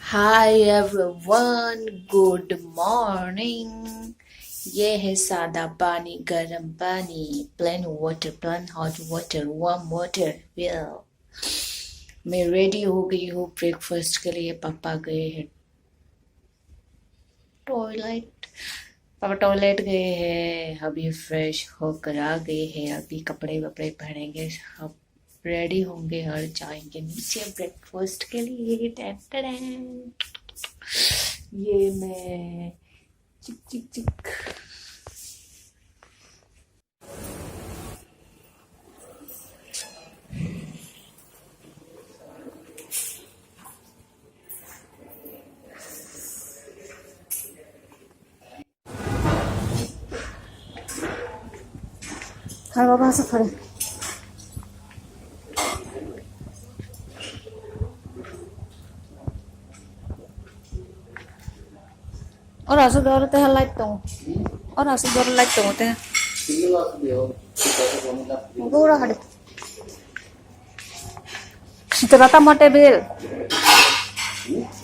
Hi everyone, good morning. ये है सादा पानी, गर्म पानी, plain water, plain hot water, warm water. मैं रेडी हो गई हूँ ब्रेकफास्ट के लिए। पापा गए हैं टॉयलेट। पापा टॉयलेट गए हैं, अभी फ्रेश होकर आ गए हैं। अभी कपड़े वपड़े पहनेंगे, अब रेडी होंगे और जाएंगे नीचे ब्रेकफास्ट के लिए। Tan tan. ये मैं चिक चिक चिक। हाँ बाबा से खड़े और आसु दौर ते लाइट तो और आसु दौर लाइट तो होते हैं पूरा हट चित्रता मोटे बेल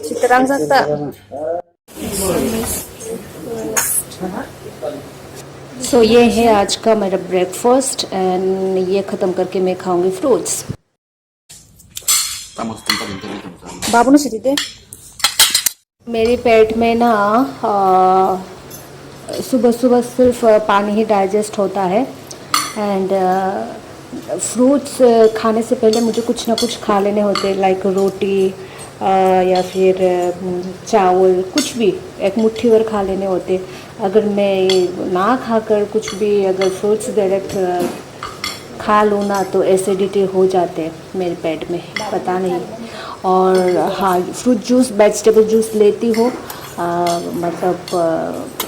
चित्रंग सकता। सो ये है आज का मेरा ब्रेकफास्ट एंड ये ख़त्म करके मैं खाऊंगी फ्रूट्स। बाबू ने सीधी दे मेरी पेट में ना सुबह सुबह सिर्फ पानी ही डाइजेस्ट होता है एंड फ्रूट्स खाने से पहले मुझे कुछ ना कुछ खा लेने होते हैं, लाइक रोटी या फिर चावल, कुछ भी एक मुट्ठी भर खा लेने होते। अगर मैं ना खाकर कुछ भी अगर फ्रूट्स डायरेक्ट खा लूँ ना तो एसिडिटी हो जाते हैं मेरे पेट में, पता नहीं। और हाँ, फ्रूट जूस, वेजिटेबल जूस लेती हो, मतलब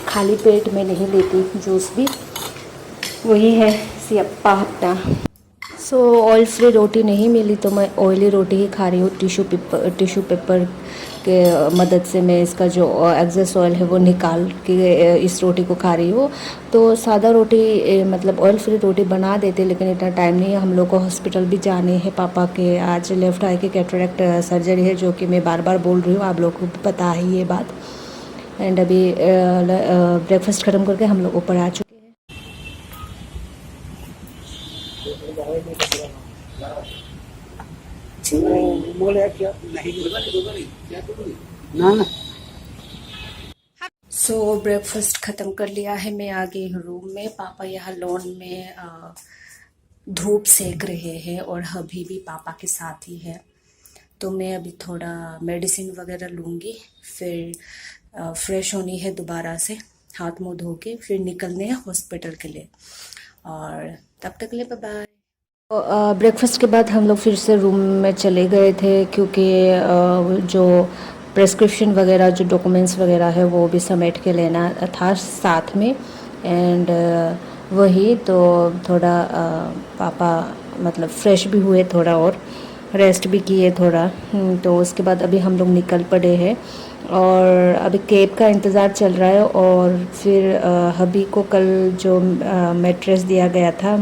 खाली पेट में नहीं लेती जूस भी। वही है सियप्पा अपना। सो ऑयल फ्री रोटी नहीं मिली तो मैं ऑयली रोटी ही खा रही हूँ। टिश्यू पेपर के मदद से मैं इसका जो एक्सेस ऑयल है वो निकाल के इस रोटी को खा रही हूँ। तो सादा रोटी मतलब ऑयल फ्री रोटी बना देते, लेकिन इतना टाइम नहीं है। हम लोग को हॉस्पिटल भी जाने हैं पापा के। आज लेफ़्ट आई के कैटरेक्ट सर्जरी है, जो कि मैं बार बार बोल रही हूँ, आप लोग को भी पता है ये बात। एंड अभी ब्रेकफास्ट ख़त्म करके हम लोग ऊपर आ चुके हैं। सो ब्रेकफास्ट ख़त्म कर लिया है, मैं आ गई हूँ रूम में। पापा यहाँ लॉन में धूप सेक रहे हैं और अभी भी पापा के साथ ही है। तो मैं अभी थोड़ा मेडिसिन वगैरह लूँगी, फिर फ्रेश होनी है दोबारा से, हाथ मुँह धो के फिर निकलने हैं हॉस्पिटल के लिए। और तब तक के लिए बाय बाय। ब्रेकफास्ट के बाद हम लोग फिर से रूम में चले गए थे, क्योंकि जो प्रेस्क्रिप्शन वगैरह, जो डॉक्यूमेंट्स वगैरह है वो भी समेट के लेना था साथ में। एंड वही तो थोड़ा पापा मतलब फ्रेश भी हुए थोड़ा और रेस्ट भी किए थोड़ा। तो उसके बाद अभी हम लोग निकल पड़े हैं और अभी कैब का इंतज़ार चल रहा है। और फिर हबी को कल जो मैट्रेस दिया गया था,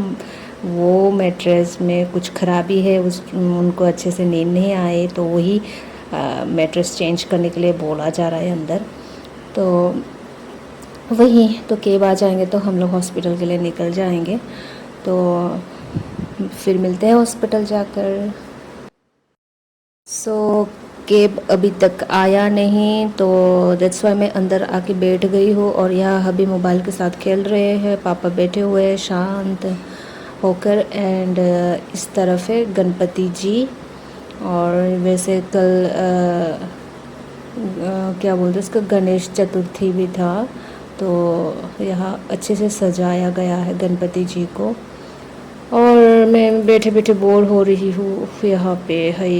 वो मैट्रेस में कुछ ख़राबी है, उनको अच्छे से नींद नहीं आए, तो वही मैट्रेस चेंज करने के लिए बोला जा रहा है अंदर। तो वही तो कैब आ जाएंगे तो हम लोग हॉस्पिटल के लिए निकल जाएंगे। तो फिर मिलते हैं हॉस्पिटल जाकर। सो कैब अभी तक आया नहीं, तो दैट्स वाई मैं अंदर आके बैठ गई हूँ। और यहाँ हबी मोबाइल के साथ खेल रहे हैं, पापा बैठे हुए हैं शांत होकर। एंड इस तरफ है गणपति जी। और वैसे कल क्या बोलते हैं इसका, गणेश चतुर्थी भी था, तो यहाँ अच्छे से सजाया गया है गणपति जी को। और मैं बैठे बैठे बोर हो रही हूँ यहाँ पे। है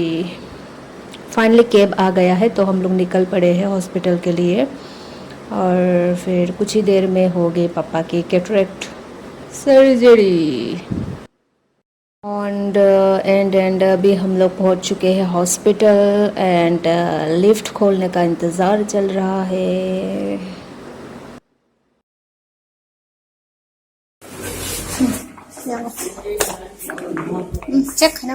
फाइनली कैब आ गया है, तो हम लोग निकल पड़े हैं हॉस्पिटल के लिए। और फिर कुछ ही देर में हो गई पापा की कैटरेक्ट सर्जरी। एंड अभी हम लोग पहुंच चुके हैं हॉस्पिटल। एंड लिफ्ट खोलने का इंतज़ार चल रहा है। चेक ना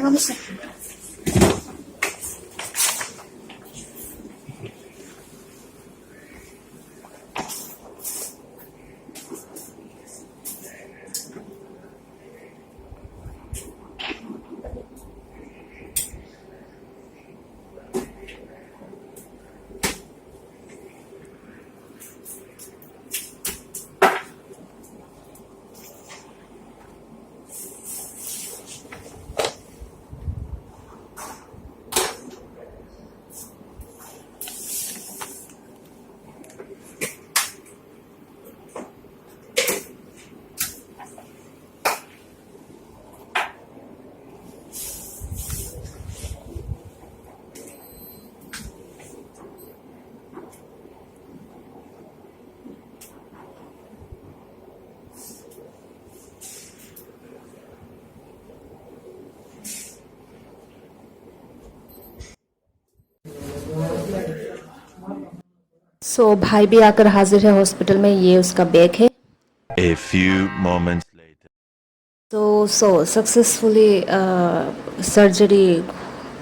सो भाई भी आकर हाजिर है हॉस्पिटल में, ये उसका बैग है। A few moments later. So successfully surgery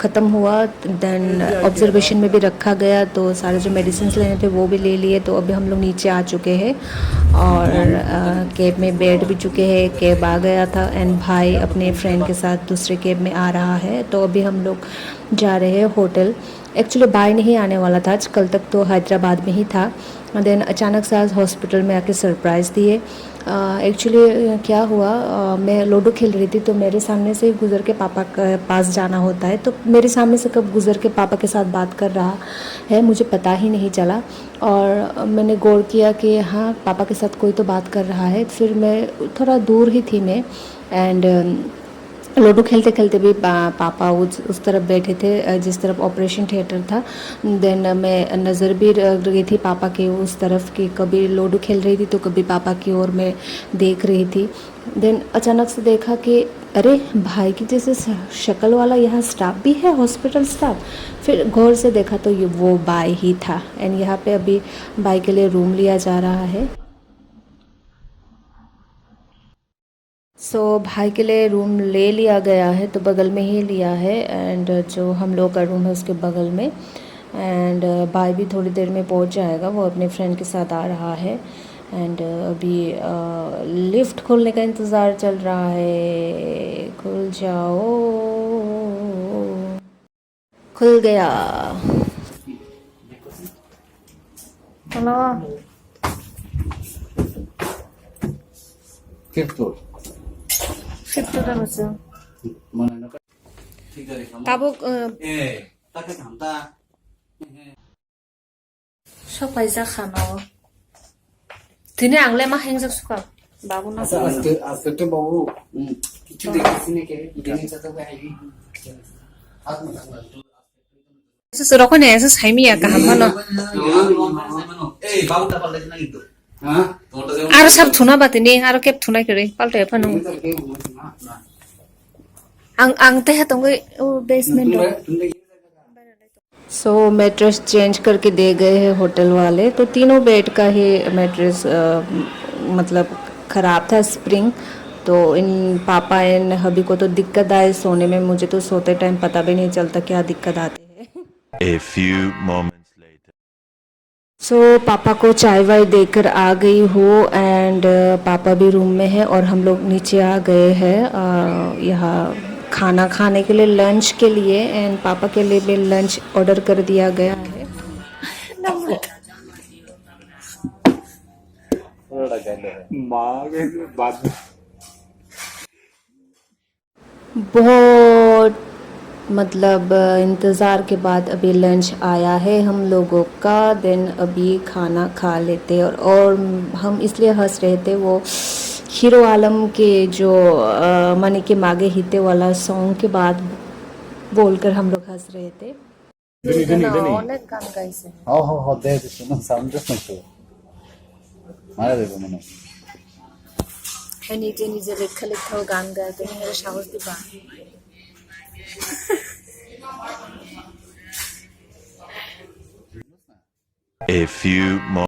ख़त्म हुआ, देन ऑब्जर्वेशन में भी रखा गया, तो सारे जो मेडिसिन लेने थे वो भी ले लिए। तो अभी हम लोग नीचे आ चुके हैं और कैब में बैठ भी चुके हैं। कैब आ गया था एंड भाई अपने फ्रेंड के साथ दूसरे कैब में आ रहा है। तो अभी हम लोग जा रहे हैं होटल। एक्चुअली भाई नहीं आने वाला था आज, कल तक तो हैदराबाद में ही था। देन अचानक से आज हॉस्पिटल में आके सरप्राइज़ दिए। एक्चुअली क्या हुआ, मैं लूडो खेल रही थी तो मेरे सामने से गुज़र के पापा के पास जाना होता है, तो मेरे सामने से कब गुज़र के पापा के साथ बात कर रहा है मुझे पता ही नहीं चला। और मैंने गौर किया कि हाँ पापा के साथ कोई तो बात कर रहा है। फिर मैं थोड़ा दूर ही थी मैं, एंड लूडो खेलते खेलते भी पापा उस तरफ बैठे थे जिस तरफ ऑपरेशन थिएटर था। देन मैं नज़र भी रख रही थी पापा के उस तरफ कि कभी लूडो खेल रही थी तो कभी पापा की ओर मैं देख रही थी। देन अचानक से देखा कि अरे भाई की जैसे शक्ल वाला यहाँ स्टाफ भी है, हॉस्पिटल स्टाफ। फिर गौर से देखा तो ये वो भाई ही था। एंड यहाँ पे अभी भाई के लिए रूम लिया जा रहा है। भाई के लिए रूम ले लिया गया है, तो बगल में ही लिया है। एंड जो हम लोग का रूम है उसके बगल में। एंड भाई भी थोड़ी देर में पहुंच जाएगा, वो अपने फ्रेंड के साथ आ रहा है। एंड अभी लिफ्ट खुलने का इंतज़ार चल रहा है। खुल जाओ, खुल गया। हेलो, फिफ्थ फ्लोर बच्चों ताबो सब पैसा खाना हो दिने आंगले मा हेंजक सुका बाबू ना আজকে তো বাবু কিছু দেখেছি নাকি দিনে সাথে IB Eso roko ne eso saimi ya kaham no এই বাবুটা পাল্টাইছ না কিন্তু হ্যাঁ aro sab thuna batini aro kep thuna kare palte phanu ang te hatong basement mattress change करके दे गए हैं होटल वाले। तो तीनों बेड का ही मैट्रेस मतलब ख़राब था स्प्रिंग। तो इन पापा इन हबी को तो दिक्कत आए सोने में, मुझे तो सोते टाइम पता भी नहीं चलता क्या दिक्कत आती है। A few moments later. पापा को चाय वाय देकर आ गई हूँ। एंड पापा भी रूम में है और हम लोग नीचे आ गए हैं यहाँ खाना खाने के लिए, लंच के लिए। एंड पापा के लिए भी लंच ऑर्डर कर दिया गया है। बहुत मतलब इंतज़ार के बाद अभी लंच आया है हम लोगों का। देन अभी खाना खा लेते और हम इसलिए हंस रहे थे, वो हीरो आलम के जो मनी के मागे हिते वाला सॉन्ग के बाद बोलकर हम लोग हंस रहे थे। অনেক গান গাইছে। হ দে শুনো সাউন্ড তো মারা দেব মনে হ্যাঁ নিজে নিজে লেখা লেখাও গান গায়, তুমি মেরে সাহস দিবা? A few moments.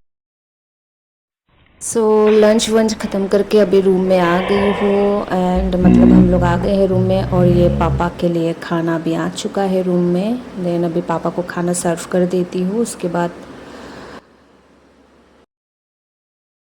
लंच वंच ख़त्म करके अभी रूम में आ गई हूँ। एंड मतलब हम लोग आ गए हैं रूम में और ये पापा के लिए खाना भी आ चुका है रूम में। देन अभी पापा को खाना सर्व कर देती हूँ, उसके बाद